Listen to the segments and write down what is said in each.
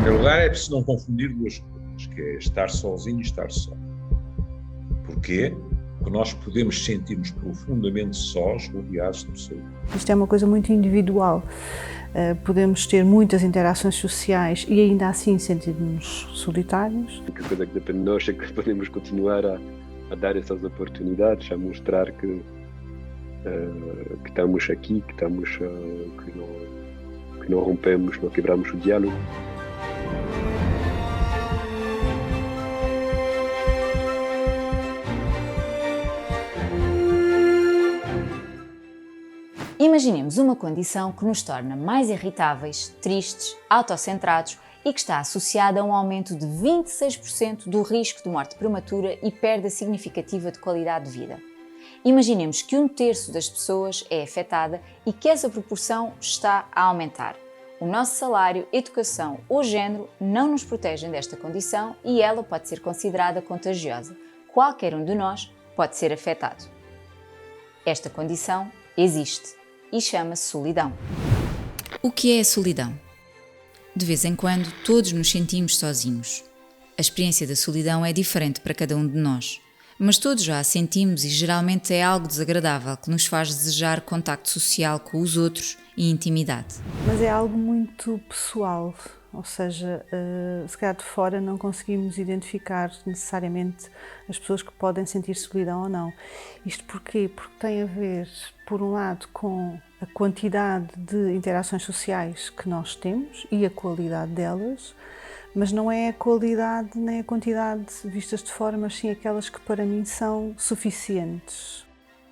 primeiro lugar, é preciso não confundir duas coisas, que é estar sozinho e estar só. Porquê? Porque nós podemos sentir-nos profundamente sós, rodeados de pessoas. Isto é uma coisa muito individual. Podemos ter muitas interações sociais e ainda assim sentir-nos solitários. A coisa que depende de nós é que podemos continuar a dar essas oportunidades, a mostrar que estamos aqui, que não rompemos, não quebramos o diálogo. Imaginemos uma condição que nos torna mais irritáveis, tristes, autocentrados e que está associada a um aumento de 26% do risco de morte prematura e perda significativa de qualidade de vida. Imaginemos que 1/3 das pessoas é afetada e que essa proporção está a aumentar. O nosso salário, educação ou género não nos protegem desta condição e ela pode ser considerada contagiosa. Qualquer um de nós pode ser afetado. Esta condição existe e chama-se solidão. O que é a solidão? De vez em quando, todos nos sentimos sozinhos. A experiência da solidão é diferente para cada um de nós, mas todos já a sentimos e geralmente é algo desagradável que nos faz desejar contacto social com os outros e intimidade. Mas é algo muito pessoal, ou seja, se calhar de fora não conseguimos identificar necessariamente as pessoas que podem sentir solidão ou não. Isto porquê? Porque tem a ver, por um lado, com a quantidade de interações sociais que nós temos e a qualidade delas, mas não é a qualidade nem a quantidade vistas de fora, mas sim aquelas que para mim são suficientes.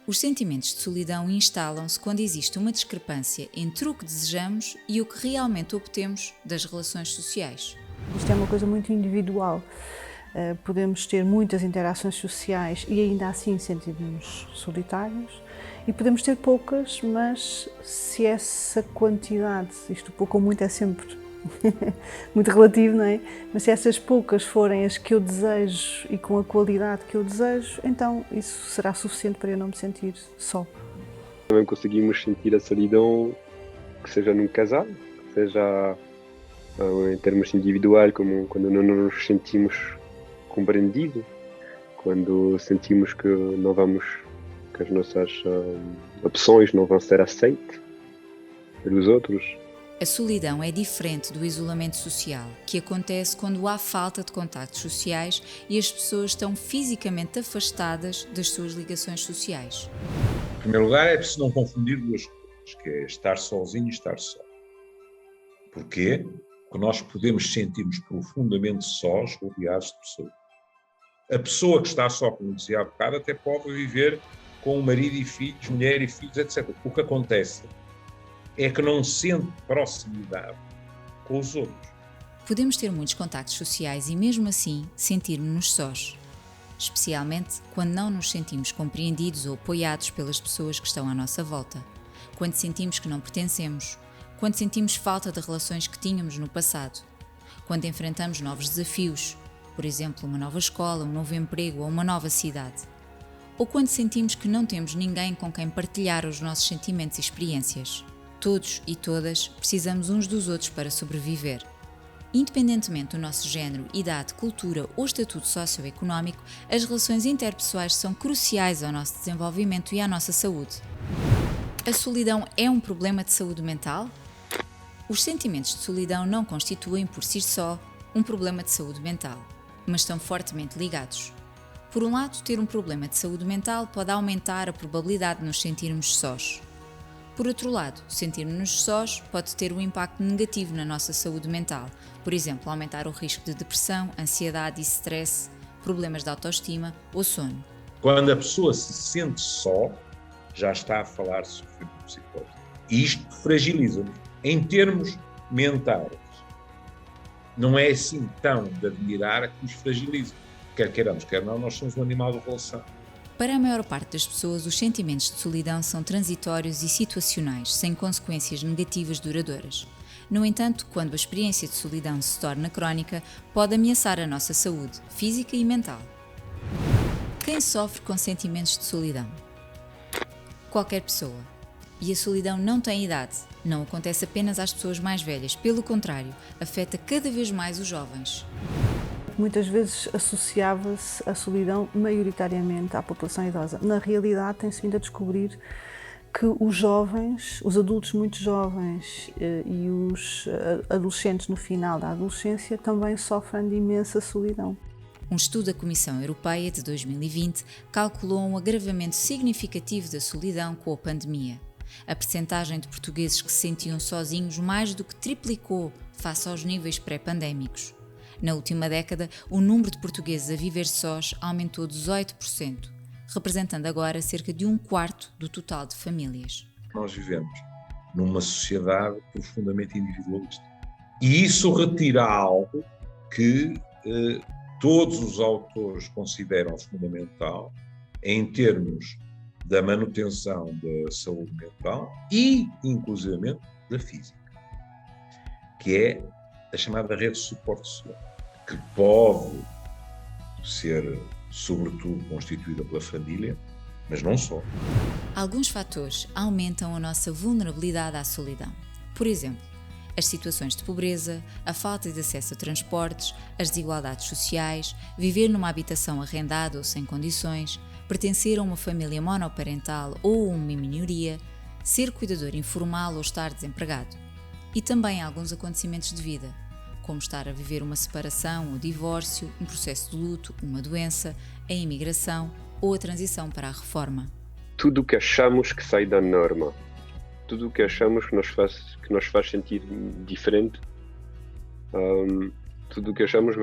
Os sentimentos de solidão instalam-se quando existe uma discrepância entre o que desejamos e o que realmente obtemos das relações sociais. Isto é uma coisa muito individual. Podemos ter muitas interações sociais e ainda assim sentir-nos solitários. E podemos ter poucas, mas se essa quantidade, isto pouco ou muito é sempre muito relativo, não é? Mas se essas poucas forem as que eu desejo e com a qualidade que eu desejo, então isso será suficiente para eu não me sentir só. Também conseguimos sentir a solidão, que seja num casal, que seja em termos individuais, como quando não nos sentimos compreendidos, quando sentimos que as nossas opções não vão ser aceitas pelos outros. A solidão é diferente do isolamento social, que acontece quando há falta de contactos sociais e as pessoas estão fisicamente afastadas das suas ligações sociais. Em primeiro lugar, é preciso não confundir duas coisas, que é estar sozinho e estar só. Porquê? Porque nós podemos sentir-nos profundamente sós, rodeados de pessoas. A pessoa que está só, como dizia há bocado, até pode viver com o marido e filhos, mulher e filhos, etc. O que acontece é que não sente proximidade com os outros. Podemos ter muitos contactos sociais e mesmo assim sentirmos-nos sós, especialmente quando não nos sentimos compreendidos ou apoiados pelas pessoas que estão à nossa volta, quando sentimos que não pertencemos, quando sentimos falta de relações que tínhamos no passado, quando enfrentamos novos desafios, por exemplo, uma nova escola, um novo emprego ou uma nova cidade, ou quando sentimos que não temos ninguém com quem partilhar os nossos sentimentos e experiências. Todos e todas precisamos uns dos outros para sobreviver. Independentemente do nosso género, idade, cultura ou estatuto socioeconómico, as relações interpessoais são cruciais ao nosso desenvolvimento e à nossa saúde. A solidão é um problema de saúde mental? Os sentimentos de solidão não constituem por si só um problema de saúde mental, mas estão fortemente ligados. Por um lado, ter um problema de saúde mental pode aumentar a probabilidade de nos sentirmos sós. Por outro lado, sentirmos-nos sós pode ter um impacto negativo na nossa saúde mental, por exemplo, aumentar o risco de depressão, ansiedade e stress, problemas de autoestima ou sono. Quando a pessoa se sente só, já está a falar de sofrimento psicológico. E isto fragiliza-nos. Em termos mentais, não é assim tão de admirar que nos fragiliza. Quer queiramos, quer não, nós somos um animal de relação. Para a maior parte das pessoas, os sentimentos de solidão são transitórios e situacionais, sem consequências negativas duradouras. No entanto, quando a experiência de solidão se torna crónica, pode ameaçar a nossa saúde, física e mental. Quem sofre com sentimentos de solidão? Qualquer pessoa. E a solidão não tem idade, Não acontece apenas às pessoas mais velhas, pelo contrário, afeta cada vez mais os jovens. Muitas vezes associava-se a solidão maioritariamente à população idosa. Na realidade, tem-se vindo a descobrir que os jovens, os adultos muito jovens e os adolescentes no final da adolescência também sofrem de imensa solidão. Um estudo da Comissão Europeia de 2020 calculou um agravamento significativo da solidão com a pandemia. A percentagem de portugueses que se sentiam sozinhos mais do que triplicou face aos níveis pré-pandémicos. Na última década, o número de portugueses a viver sós aumentou 18%, representando agora cerca de 1/4 do total de famílias. Nós vivemos numa sociedade profundamente individualista. E isso retira algo que todos os autores consideram fundamental em termos da manutenção da saúde mental e, inclusivamente, da física, que é a chamada rede de suporte social, que pode ser, sobretudo, constituída pela família, mas não só. Alguns fatores aumentam a nossa vulnerabilidade à solidão. Por exemplo, as situações de pobreza, a falta de acesso a transportes, as desigualdades sociais, viver numa habitação arrendada ou sem condições, pertencer a uma família monoparental ou uma minoria, ser cuidador informal ou estar desempregado. E também alguns acontecimentos de vida, como estar a viver uma separação ou divórcio, um processo de luto, uma doença, a imigração ou a transição para a reforma. Tudo o que achamos que sai da norma, tudo o que achamos que nos faz sentir diferente, tudo o que achamos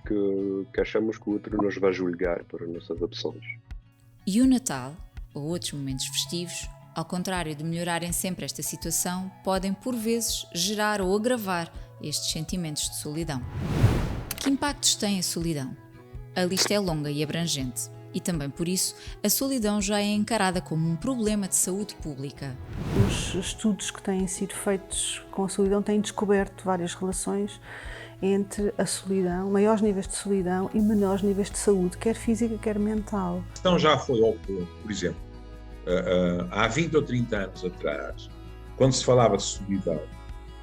que achamos que o outro nos vai julgar por nossas opções. E o Natal, ou outros momentos festivos, ao contrário de melhorarem sempre esta situação, podem por vezes gerar ou agravar estes sentimentos de solidão. Que impactos tem a solidão? A lista é longa e abrangente, e também por isso a solidão já é encarada como um problema de saúde pública. Os estudos que têm sido feitos com a solidão têm descoberto várias relações entre a solidão, maiores níveis de solidão e menores níveis de saúde, quer física, quer mental. A questão já foi ao ponto, por exemplo, há 20 ou 30 anos atrás, quando se falava de solidão,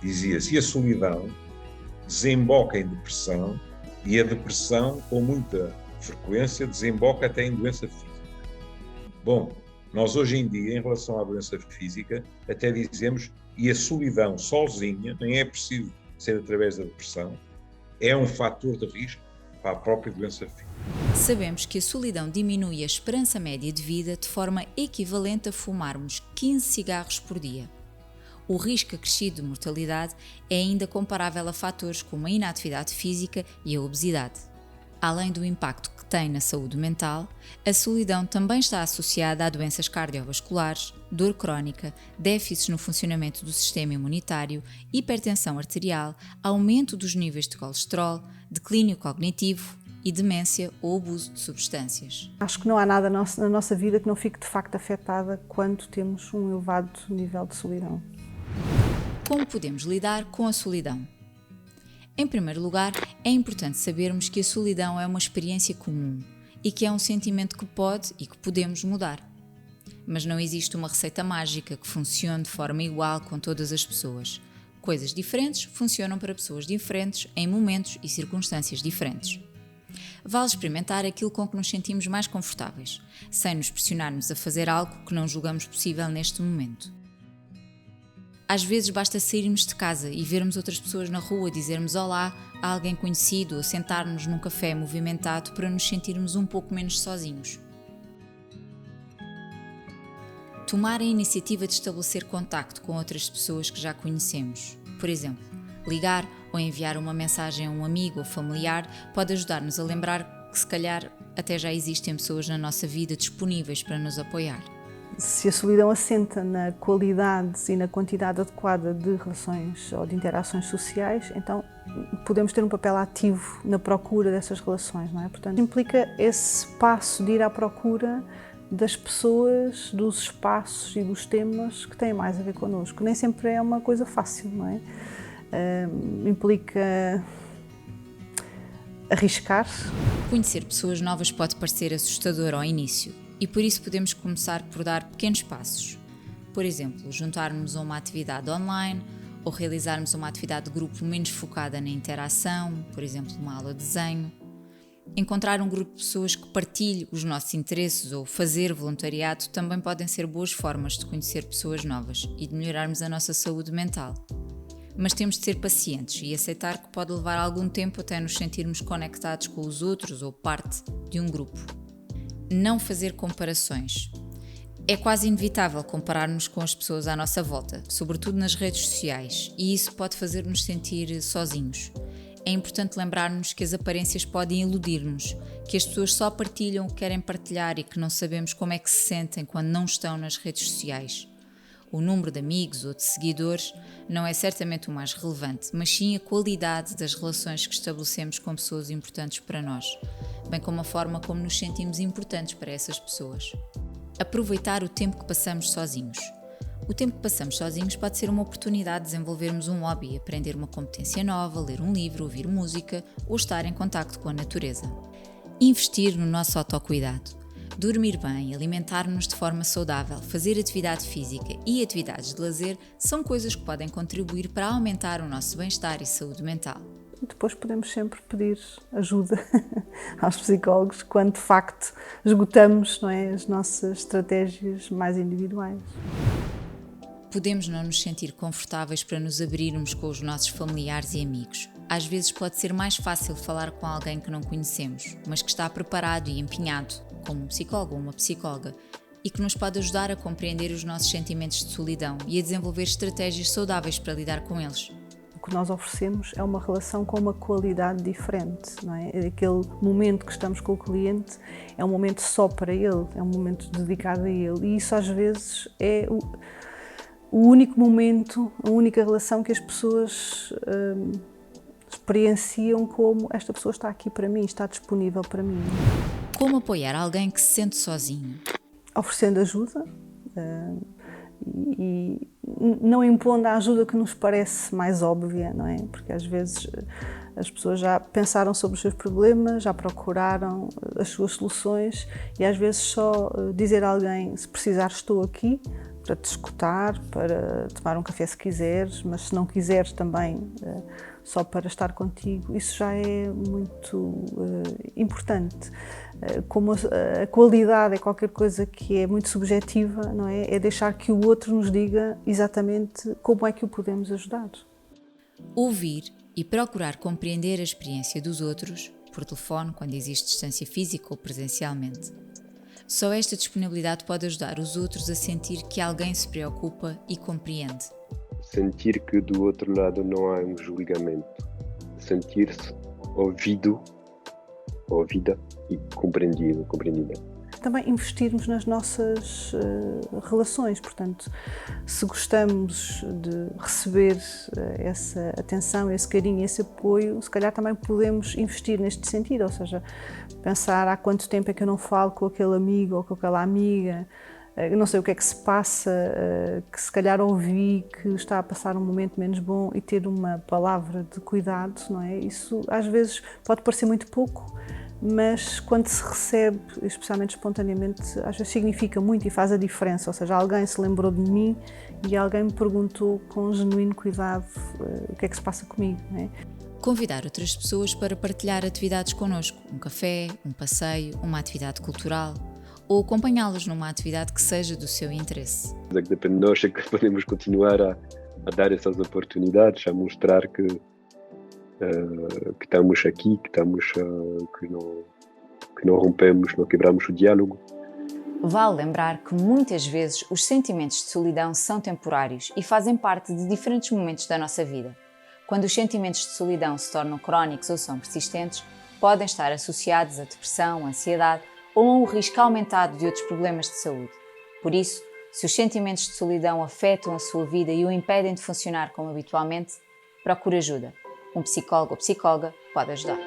dizia-se que a solidão desemboca em depressão e a depressão, com muita frequência, desemboca até em doença física. Bom, nós hoje em dia, em relação à doença física, até dizemos que a solidão sozinha, nem é preciso ser através da depressão, é um fator de risco para a própria doença física. Sabemos que a solidão diminui a esperança média de vida de forma equivalente a fumarmos 15 cigarros por dia. O risco acrescido de mortalidade é ainda comparável a fatores como a inatividade física e a obesidade. Além do impacto que tem na saúde mental, a solidão também está associada a doenças cardiovasculares, dor crónica, déficits no funcionamento do sistema imunitário, hipertensão arterial, aumento dos níveis de colesterol, declínio cognitivo e demência ou abuso de substâncias. Acho que não há nada na nossa vida que não fique de facto afetada quando temos um elevado nível de solidão. Como podemos lidar com a solidão? Em primeiro lugar, é importante sabermos que a solidão é uma experiência comum e que é um sentimento que pode e que podemos mudar. Mas não existe uma receita mágica que funcione de forma igual com todas as pessoas. Coisas diferentes funcionam para pessoas diferentes em momentos e circunstâncias diferentes. Vale experimentar aquilo com que nos sentimos mais confortáveis, sem nos pressionarmos a fazer algo que não julgamos possível neste momento. Às vezes basta sairmos de casa e vermos outras pessoas na rua, dizermos olá a alguém conhecido ou sentarmos num café movimentado para nos sentirmos um pouco menos sozinhos. Tomar a iniciativa de estabelecer contacto com outras pessoas que já conhecemos. Por exemplo, ligar ou enviar uma mensagem a um amigo ou familiar pode ajudar-nos a lembrar que se calhar até já existem pessoas na nossa vida disponíveis para nos apoiar. Se a solidão assenta na qualidade e na quantidade adequada de relações ou de interações sociais, então podemos ter um papel ativo na procura dessas relações, não é? Portanto, implica esse passo de ir à procura das pessoas, dos espaços e dos temas que têm mais a ver connosco. Nem sempre é uma coisa fácil, não é? Implica arriscar. Conhecer pessoas novas pode parecer assustador ao início. E por isso podemos começar por dar pequenos passos. por exemplo, juntarmos a uma atividade online ou realizarmos uma atividade de grupo menos focada na interação, por exemplo, uma aula de desenho. Encontrar um grupo de pessoas que partilhe os nossos interesses ou fazer voluntariado também podem ser boas formas de conhecer pessoas novas e de melhorarmos a nossa saúde mental. Mas temos de ser pacientes e aceitar que pode levar algum tempo até nos sentirmos conectados com os outros ou parte de um grupo. Não fazer comparações. É quase inevitável comparar-nos com as pessoas à nossa volta, sobretudo nas redes sociais, e isso pode fazer-nos sentir sozinhos. É importante lembrar-nos que as aparências podem iludir-nos, que as pessoas só partilham o que querem partilhar e que não sabemos como é que se sentem quando não estão nas redes sociais. O número de amigos ou de seguidores não é certamente o mais relevante, mas sim a qualidade das relações que estabelecemos com pessoas importantes para nós, bem como a forma como nos sentimos importantes para essas pessoas. Aproveitar o tempo que passamos sozinhos. O tempo que passamos sozinhos pode ser uma oportunidade de desenvolvermos um hobby, aprender uma competência nova, ler um livro, ouvir música ou estar em contacto com a natureza. Investir no nosso autocuidado. Dormir bem, alimentar-nos de forma saudável, fazer atividade física e atividades de lazer são coisas que podem contribuir para aumentar o nosso bem-estar e saúde mental. Depois podemos sempre pedir ajuda aos psicólogos quando de facto esgotamos, não é, as nossas estratégias mais individuais. Podemos não nos sentir confortáveis para nos abrirmos com os nossos familiares e amigos. Às vezes pode ser mais fácil falar com alguém que não conhecemos, mas que está preparado e empenhado, como um psicólogo ou uma psicóloga, e que nos pode ajudar a compreender os nossos sentimentos de solidão e a desenvolver estratégias saudáveis para lidar com eles. O que nós oferecemos é uma relação com uma qualidade diferente, não é? Aquele momento que estamos com o cliente é um momento só para ele, é um momento dedicado a ele, e isso às vezes é o único momento, a única relação que as pessoas experienciam como esta pessoa está aqui para mim, está disponível para mim. Como apoiar alguém que se sente sozinho? Oferecendo ajuda e não impondo a ajuda que nos parece mais óbvia, não é? Porque às vezes as pessoas já pensaram sobre os seus problemas, já procuraram as suas soluções e às vezes só dizer a alguém, se precisar estou aqui, para te escutar, para tomar um café se quiseres, mas se não quiseres também só para estar contigo, isso já é muito importante. Como a qualidade é qualquer coisa que é muito subjetiva, não é? É deixar que o outro nos diga exatamente como é que o podemos ajudar. Ouvir e procurar compreender a experiência dos outros, por telefone, quando existe distância física ou presencialmente. Só esta disponibilidade pode ajudar os outros a sentir que alguém se preocupa e compreende. Sentir que do outro lado não há um julgamento. Sentir-se ouvido, ouvida e compreendida. Também investirmos nas nossas relações, portanto, se gostamos de receber essa atenção, esse carinho, esse apoio, se calhar também podemos investir neste sentido, ou seja, pensar há quanto tempo é que eu não falo com aquele amigo ou com aquela amiga, eu não sei o que é que se passa, que se calhar ouvi que está a passar um momento menos bom e ter uma palavra de cuidado, não é? Isso às vezes pode parecer muito pouco, mas quando se recebe, especialmente espontaneamente, às vezes significa muito e faz a diferença, ou seja, alguém se lembrou de mim e alguém me perguntou com genuíno cuidado o que é que se passa comigo, não é? Convidar outras pessoas para partilhar atividades connosco, um café, um passeio, uma atividade cultural, ou acompanhá-los numa atividade que seja do seu interesse. É que depende de nós, é que podemos continuar a dar essas oportunidades, a mostrar que estamos aqui, que não rompemos, não quebramos o diálogo. Vale lembrar que muitas vezes os sentimentos de solidão são temporários e fazem parte de diferentes momentos da nossa vida. Quando os sentimentos de solidão se tornam crónicos ou são persistentes, podem estar associados a depressão, ansiedade ou a um risco aumentado de outros problemas de saúde. Por isso, se os sentimentos de solidão afetam a sua vida e o impedem de funcionar como habitualmente, procure ajuda. Um psicólogo ou psicóloga pode ajudar.